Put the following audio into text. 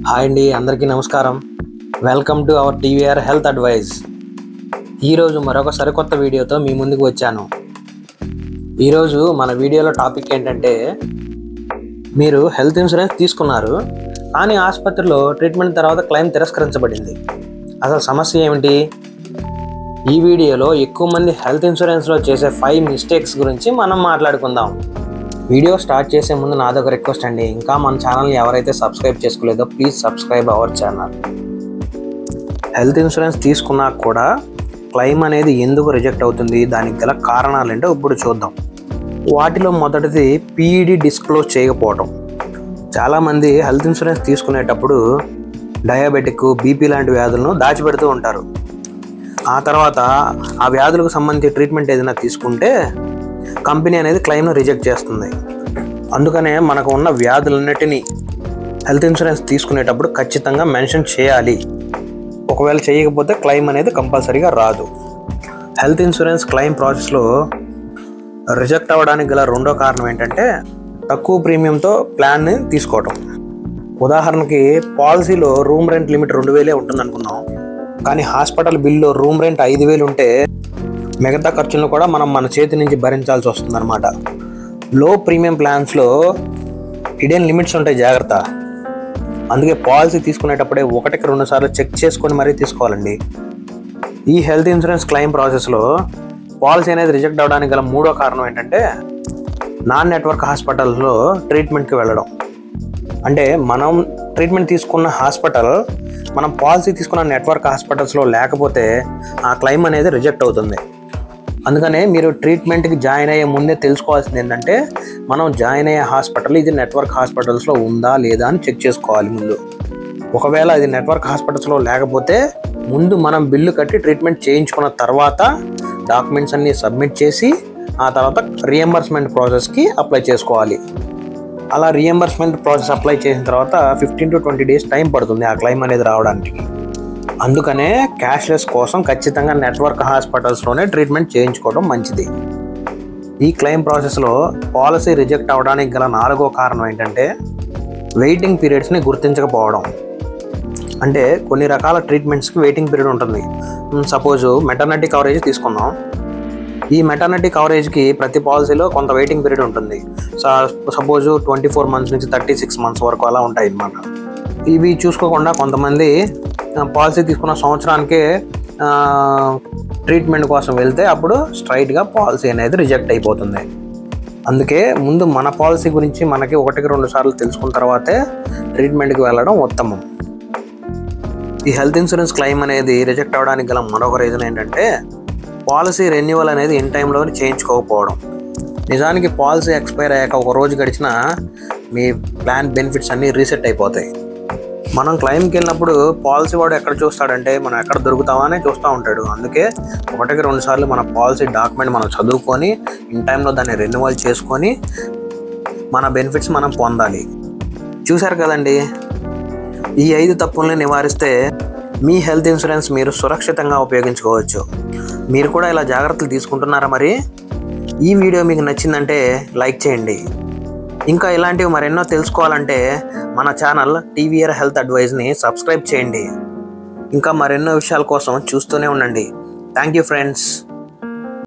Hi అండి, అందరికీ నమస్కారం. Welcome to our TVR health advice. ఈరోజు మరొక సరికొత్త వీడియోతో మీ ముందుకు వచ్చాను. ఈరోజు మన వీడియోలో టాపిక్ ఏంటంటే, మీరు హెల్త్ ఇన్సూరెన్స్ తీసుకున్నారు కానీ ఆసుపత్రిలో ట్రీట్మెంట్ తర్వాత క్లెయిమ్ తిరస్కరించబడింది. అసలు సమస్య ఏమిటి? ఈ వీడియోలో ఎక్కువ మంది హెల్త్ ఇన్సూరెన్స్లో చేసే 5 మిస్టేక్స్ గురించి మనం మాట్లాడుకుందాం. వీడియో స్టార్ట్ చేసే ముందు నాదొక రిక్వెస్ట్ అండి, ఇంకా మన ఛానల్ని ఎవరైతే సబ్స్క్రైబ్ చేసుకోలేదో please subscribe our channel. Health insurance తీసుకున్నా కూడా క్లెయిమ్ అనేది ఎందుకు రిజెక్ట్ అవుతుంది, దానికి గల కారణాలు ఏంటో ఇప్పుడు చూద్దాం. వాటిలో మొదటిది పీఈడి డిస్క్లోజ్ చేయకపోవడం. చాలామంది హెల్త్ ఇన్సూరెన్స్ తీసుకునేటప్పుడు డయాబెటిక్, బీపీ లాంటి వ్యాధులను దాచిపెడుతూ ఉంటారు. ఆ తర్వాత ఆ వ్యాధులకు సంబంధించి ట్రీట్మెంట్ ఏదైనా తీసుకుంటే కంపెనీ అనేది క్లెయిమ్ను రిజెక్ట్ చేస్తుంది. అందుకనే మనకు ఉన్న వ్యాధులన్నిటినీ హెల్త్ ఇన్సూరెన్స్ తీసుకునేటప్పుడు ఖచ్చితంగా మెన్షన్ చేయాలి. ఒకవేళ చేయకపోతే క్లెయిమ్ అనేది కంపల్సరీగా రాదు. హెల్త్ ఇన్సూరెన్స్ క్లెయిమ్ ప్రాసెస్లో రిజెక్ట్ అవ్వడానికి గల రెండో కారణం ఏంటంటే, తక్కువ ప్రీమియంతో ప్లాన్ని తీసుకోవటం. ఉదాహరణకి పాలసీలో రూమ్ రెంట్ లిమిట్ 2000 ఉంటుంది అనుకున్నాం, కానీ హాస్పిటల్ బిల్లో రూమ్ రెంట్ 5000 ఉంటే మిగతా ఖర్చులను కూడా మనం మన చేతి నుంచి భరించాల్సి వస్తుంది అనమాట. లో ప్రీమియం ప్లాన్స్లో హిడెన్ లిమిట్స్ ఉంటాయి, జాగ్రత్త. అందుకే పాలసీ తీసుకునేటప్పుడే 1-2 సార్లు చెక్ చేసుకొని మరీ తీసుకోవాలండి. ఈ హెల్త్ ఇన్సూరెన్స్ క్లెయిమ్ ప్రాసెస్లో పాలసీ అనేది రిజెక్ట్ అవ్వడానికి గల మూడో కారణం ఏంటంటే, నాన్ నెట్వర్క్ హాస్పిటల్స్లో ట్రీట్మెంట్కి వెళ్ళడం. అంటే మనం ట్రీట్మెంట్ తీసుకున్న హాస్పిటల్ మనం పాలసీ తీసుకున్న నెట్వర్క్ హాస్పిటల్స్లో లేకపోతే ఆ క్లెయిమ్ అనేది రిజెక్ట్ అవుతుంది. అందుకనే మీరు ట్రీట్మెంట్కి జాయిన్ అయ్యే ముందే తెలుసుకోవాల్సింది ఏంటంటే, మనం జాయిన్ అయ్యే హాస్పిటల్ ఇది నెట్వర్క్ హాస్పిటల్స్లో ఉందా లేదా అని చెక్ చేసుకోవాలి ముందు. ఒకవేళ ఇది నెట్వర్క్ హాస్పిటల్స్లో లేకపోతే ముందు మనం బిల్లు కట్టి ట్రీట్మెంట్ చేయించుకున్న తర్వాత డాక్యుమెంట్స్ అన్నీ సబ్మిట్ చేసి ఆ తర్వాత రీఎంబర్స్మెంట్ ప్రాసెస్కి అప్లై చేసుకోవాలి. అలా రీఎంబర్స్మెంట్ ప్రాసెస్ అప్లై చేసిన తర్వాత 15 to 20 days టైం పడుతుంది ఆ క్లెయిమ్ అనేది రావడానికి. అందుకనే క్యాష్లెస్ కోసం ఖచ్చితంగా నెట్వర్క్ హాస్పిటల్స్లోనే ట్రీట్మెంట్ చేయించుకోవడం మంచిది. ఈ క్లెయిమ్ ప్రాసెస్లో పాలసీ రిజెక్ట్ అవ్వడానికి గల 4వ కారణం ఏంటంటే, వెయిటింగ్ పీరియడ్స్ని గుర్తించకపోవడం. అంటే కొన్ని రకాల ట్రీట్మెంట్స్కి వెయిటింగ్ పీరియడ్ ఉంటుంది. సపోజు మెటర్నిటీ కవరేజ్ తీసుకుందాం. ఈ మెటర్నిటీ కవరేజ్కి ప్రతి పాలసీలో కొంత వెయిటింగ్ పీరియడ్ ఉంటుంది. సపోజు 24 months నుంచి 36 months వరకు అలా ఉంటాయి అన్నమాట. ఇవి చూసుకోకుండా కొంతమంది పాలసీ తీసుకున్న సంవత్సరానికే ట్రీట్మెంట్ కోసం వెళ్తే అప్పుడు స్ట్రైట్గా పాలసీ అనేది రిజెక్ట్ అయిపోతుంది. అందుకే ముందు మన పాలసీ గురించి మనకి 1-2 సార్లు తెలుసుకున్న తర్వాతే ట్రీట్మెంట్కి వెళ్ళడం ఉత్తమం. ఈ హెల్త్ ఇన్సూరెన్స్ క్లెయిమ్ అనేది రిజెక్ట్ అవ్వడానికి గల మరొక రీజన్ ఏంటంటే, పాలసీ రెన్యువల్ అనేది ఇన్ టైంలో చేయించుకోకపోవడం. నిజానికి పాలసీ ఎక్స్పైర్ అయ్యాక 1 రోజు గడిచినా మీ ప్లాన్ బెనిఫిట్స్ అన్నీ రీసెట్ అయిపోతాయి. మనం క్లెయిమ్కి వెళ్ళినప్పుడు పాలసీ వాడు ఎక్కడ చూస్తాడంటే, మనం ఎక్కడ దొరుకుతామని చూస్తూ ఉంటాడు. అందుకే 1-2 సార్లు మన పాలసీ డాక్యుమెంట్ మనం చదువుకొని ఇన్ టైంలో దాన్ని రెన్యువల్ చేసుకొని మన బెనిఫిట్స్ మనం పొందాలి. చూశారు కదండి, ఈ 5 తప్పుల్ని నివారిస్తే మీ హెల్త్ ఇన్సూరెన్స్ మీరు సురక్షితంగా ఉపయోగించుకోవచ్చు. మీరు కూడా ఇలా జాగ్రత్తలు తీసుకుంటున్నారా? మరి ఈ వీడియో మీకు నచ్చిందంటే లైక్ చేయండి. ఇంకా ఇలాంటివి మరెన్నో తెలుసుకోవాలంటే మన ఛానల్ టీవీఆర్ హెల్త్ అడ్వైజ్ని సబ్స్క్రైబ్ చేయండి. ఇంకా మరెన్నో విషయాల కోసం చూస్తూనే ఉండండి. Thank you friends.